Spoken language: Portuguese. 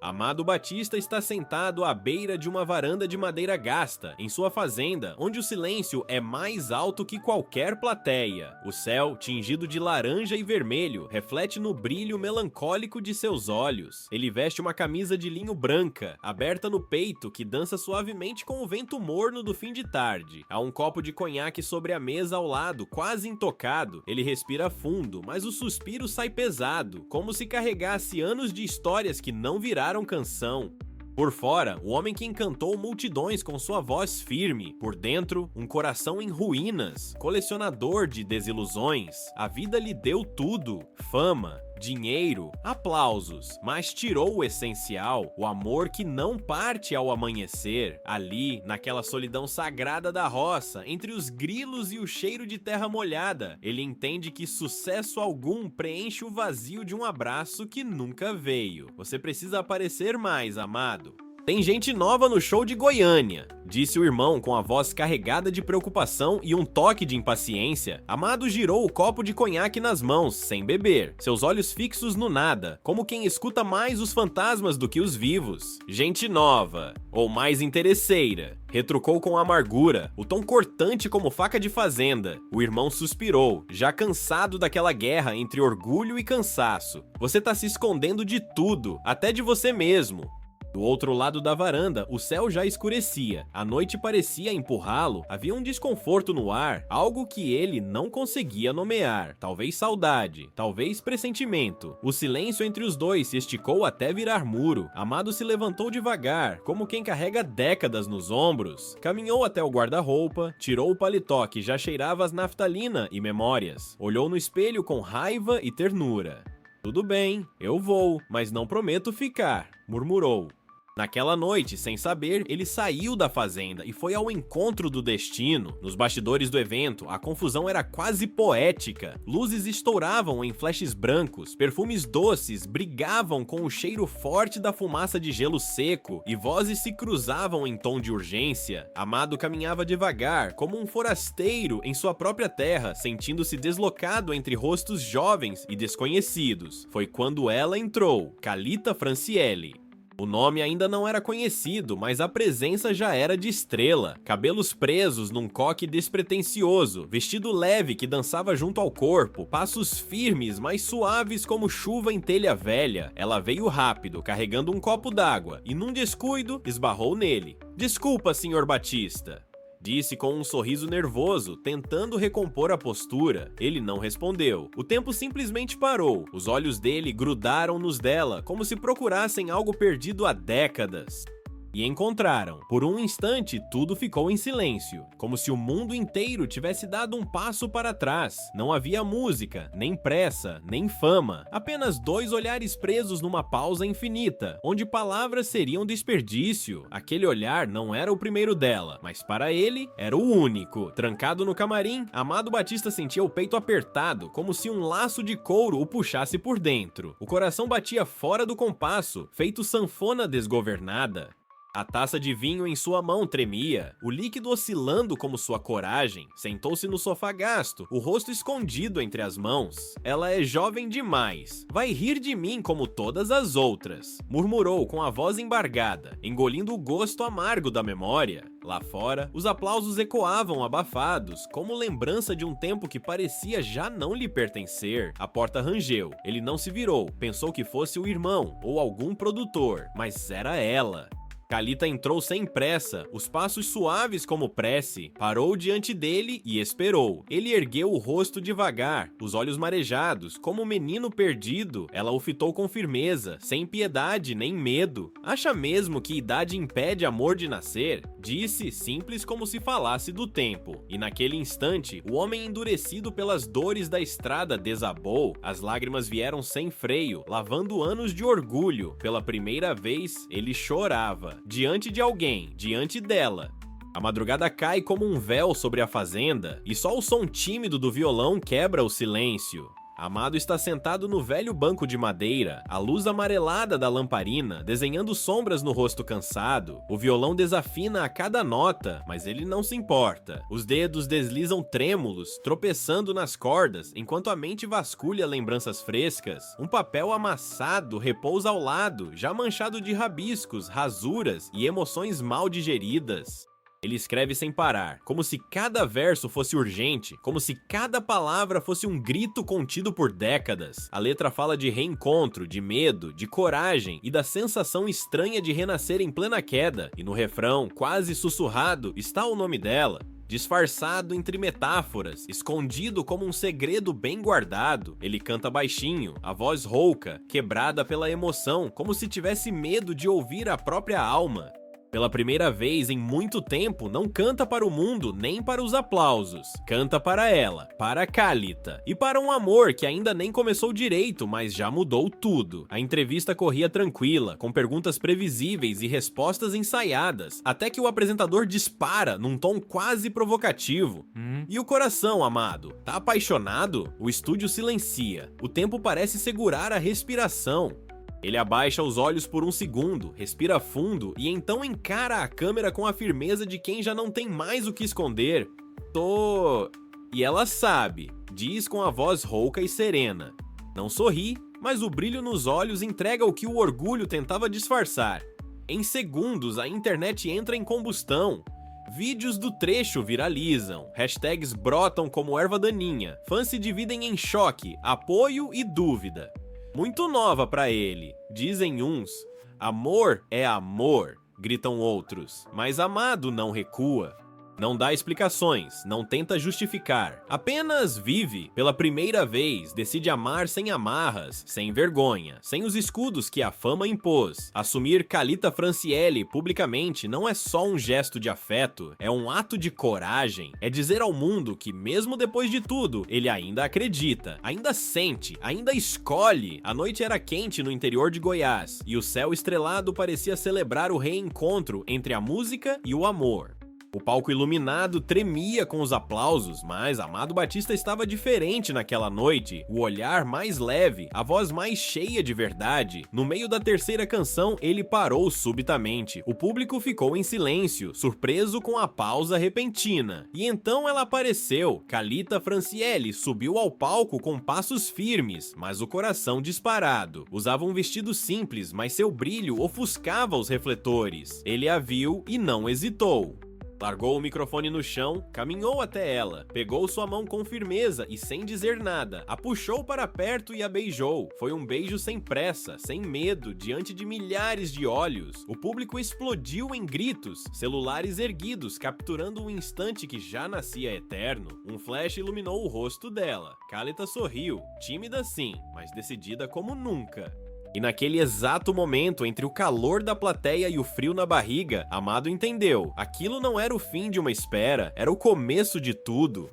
Amado Batista está sentado à beira de uma varanda de madeira gasta, em sua fazenda, onde o silêncio é mais alto que qualquer plateia. O céu, tingido de laranja e vermelho, reflete no brilho melancólico de seus olhos. Ele veste uma camisa de linho branca, aberta no peito, que dança suavemente com o vento morno do fim de tarde. Há um copo de conhaque sobre a mesa ao lado, quase intocado. Ele respira fundo, mas o suspiro sai pesado, como se carregasse anos de histórias que não viraram canção. Por fora, o homem que encantou multidões com sua voz firme. Por dentro, um coração em ruínas, colecionador de desilusões. A vida lhe deu tudo: fama, dinheiro, aplausos, mas tirou o essencial, o amor que não parte ao amanhecer. Ali, naquela solidão sagrada da roça, entre os grilos e o cheiro de terra molhada, ele entende que sucesso algum preenche o vazio de um abraço que nunca veio. Você precisa aparecer mais, amado. Tem gente nova no show de Goiânia, disse o irmão com a voz carregada de preocupação e um toque de impaciência. Amado girou o copo de conhaque nas mãos, sem beber, seus olhos fixos no nada, como quem escuta mais os fantasmas do que os vivos. Gente nova, ou mais interesseira, retrucou com amargura, o tom cortante como faca de fazenda. O irmão suspirou, já cansado daquela guerra entre orgulho e cansaço. Você tá se escondendo de tudo, até de você mesmo. Do outro lado da varanda, o céu já escurecia. A noite parecia empurrá-lo. Havia um desconforto no ar, algo que ele não conseguia nomear. Talvez saudade, talvez pressentimento. O silêncio entre os dois se esticou até virar muro. Amado se levantou devagar, como quem carrega décadas nos ombros. Caminhou até o guarda-roupa, tirou o paletó que já cheirava as naftalina e memórias. Olhou no espelho com raiva e ternura. "Tudo bem, eu vou, mas não prometo ficar", murmurou. Naquela noite, sem saber, ele saiu da fazenda e foi ao encontro do destino. Nos bastidores do evento, a confusão era quase poética. Luzes estouravam em flashes brancos, perfumes doces brigavam com o cheiro forte da fumaça de gelo seco e vozes se cruzavam em tom de urgência. Amado caminhava devagar, como um forasteiro em sua própria terra, sentindo-se deslocado entre rostos jovens e desconhecidos. Foi quando ela entrou, Calita Franciele. O nome ainda não era conhecido, mas a presença já era de estrela. Cabelos presos num coque despretensioso, vestido leve que dançava junto ao corpo, passos firmes, mas suaves como chuva em telha velha. Ela veio rápido, carregando um copo d'água, e num descuido, esbarrou nele. "Desculpa, Sr. Batista", disse com um sorriso nervoso, tentando recompor a postura. Ele não respondeu. O tempo simplesmente parou. Os olhos dele grudaram nos dela, como se procurassem algo perdido há décadas. E encontraram. Por um instante, tudo ficou em silêncio, como se o mundo inteiro tivesse dado um passo para trás. Não havia música, nem pressa, nem fama. Apenas dois olhares presos numa pausa infinita, onde palavras seriam desperdício. Aquele olhar não era o primeiro dela, mas para ele, era o único. Trancado no camarim, Amado Batista sentia o peito apertado, como se um laço de couro o puxasse por dentro. O coração batia fora do compasso, feito sanfona desgovernada. A taça de vinho em sua mão tremia, o líquido oscilando como sua coragem. Sentou-se no sofá gasto, o rosto escondido entre as mãos. "Ela é jovem demais. Vai rir de mim como todas as outras", murmurou com a voz embargada, engolindo o gosto amargo da memória. Lá fora, os aplausos ecoavam abafados, como lembrança de um tempo que parecia já não lhe pertencer. A porta rangeu. Ele não se virou, pensou que fosse o irmão ou algum produtor, mas era ela. Calita entrou sem pressa, os passos suaves como prece. Parou diante dele e esperou. Ele ergueu o rosto devagar, os olhos marejados, como um menino perdido. Ela o fitou com firmeza, sem piedade nem medo. "Acha mesmo que idade impede amor de nascer?", disse, simples como se falasse do tempo. E naquele instante, o homem endurecido pelas dores da estrada desabou. As lágrimas vieram sem freio, lavando anos de orgulho. Pela primeira vez, ele chorava. Diante de alguém, diante dela. A madrugada cai como um véu sobre a fazenda, e só o som tímido do violão quebra o silêncio. Amado está sentado no velho banco de madeira, a luz amarelada da lamparina desenhando sombras no rosto cansado. O violão desafina a cada nota, mas ele não se importa. Os dedos deslizam trêmulos, tropeçando nas cordas, enquanto a mente vasculha lembranças frescas. Um papel amassado repousa ao lado, já manchado de rabiscos, rasuras e emoções mal digeridas. Ele escreve sem parar, como se cada verso fosse urgente, como se cada palavra fosse um grito contido por décadas. A letra fala de reencontro, de medo, de coragem e da sensação estranha de renascer em plena queda. E no refrão, quase sussurrado, está o nome dela. Disfarçado entre metáforas, escondido como um segredo bem guardado, ele canta baixinho, a voz rouca, quebrada pela emoção, como se tivesse medo de ouvir a própria alma. Pela primeira vez em muito tempo, não canta para o mundo nem para os aplausos. Canta para ela, para Kálita, e para um amor que ainda nem começou direito, mas já mudou tudo. A entrevista corria tranquila, com perguntas previsíveis e respostas ensaiadas, até que o apresentador dispara num tom quase provocativo. E o coração, amado? Tá apaixonado? O estúdio silencia. O tempo parece segurar a respiração. Ele abaixa os olhos por um segundo, respira fundo e então encara a câmera com a firmeza de quem já não tem mais o que esconder. E ela sabe, diz com a voz rouca e serena. Não sorri, mas o brilho nos olhos entrega o que o orgulho tentava disfarçar. Em segundos, a internet entra em combustão. Vídeos do trecho viralizam, hashtags brotam como erva daninha, fãs se dividem em choque, apoio e dúvida. Muito nova pra ele, dizem uns. Amor é amor, gritam outros. Mas Amado não recua. Não dá explicações, não tenta justificar. Apenas vive. Pela primeira vez, decide amar sem amarras, sem vergonha, sem os escudos que a fama impôs. Assumir Kálita Franciele publicamente não é só um gesto de afeto, é um ato de coragem. É dizer ao mundo que, mesmo depois de tudo, ele ainda acredita, ainda sente, ainda escolhe. A noite era quente no interior de Goiás, e o céu estrelado parecia celebrar o reencontro entre a música e o amor. O palco iluminado tremia com os aplausos, mas Amado Batista estava diferente naquela noite. O olhar mais leve, a voz mais cheia de verdade. No meio da terceira canção, ele parou subitamente. O público ficou em silêncio, surpreso com a pausa repentina. E então ela apareceu. Kálita Franciele subiu ao palco com passos firmes, mas o coração disparado. Usava um vestido simples, mas seu brilho ofuscava os refletores. Ele a viu e não hesitou. Largou o microfone no chão, caminhou até ela, pegou sua mão com firmeza e sem dizer nada, a puxou para perto e a beijou. Foi um beijo sem pressa, sem medo, diante de milhares de olhos. O público explodiu em gritos, celulares erguidos, capturando um instante que já nascia eterno. Um flash iluminou o rosto dela. Kálita sorriu, tímida sim, mas decidida como nunca. E naquele exato momento, entre o calor da plateia e o frio na barriga, Amado entendeu. Aquilo não era o fim de uma espera, era o começo de tudo.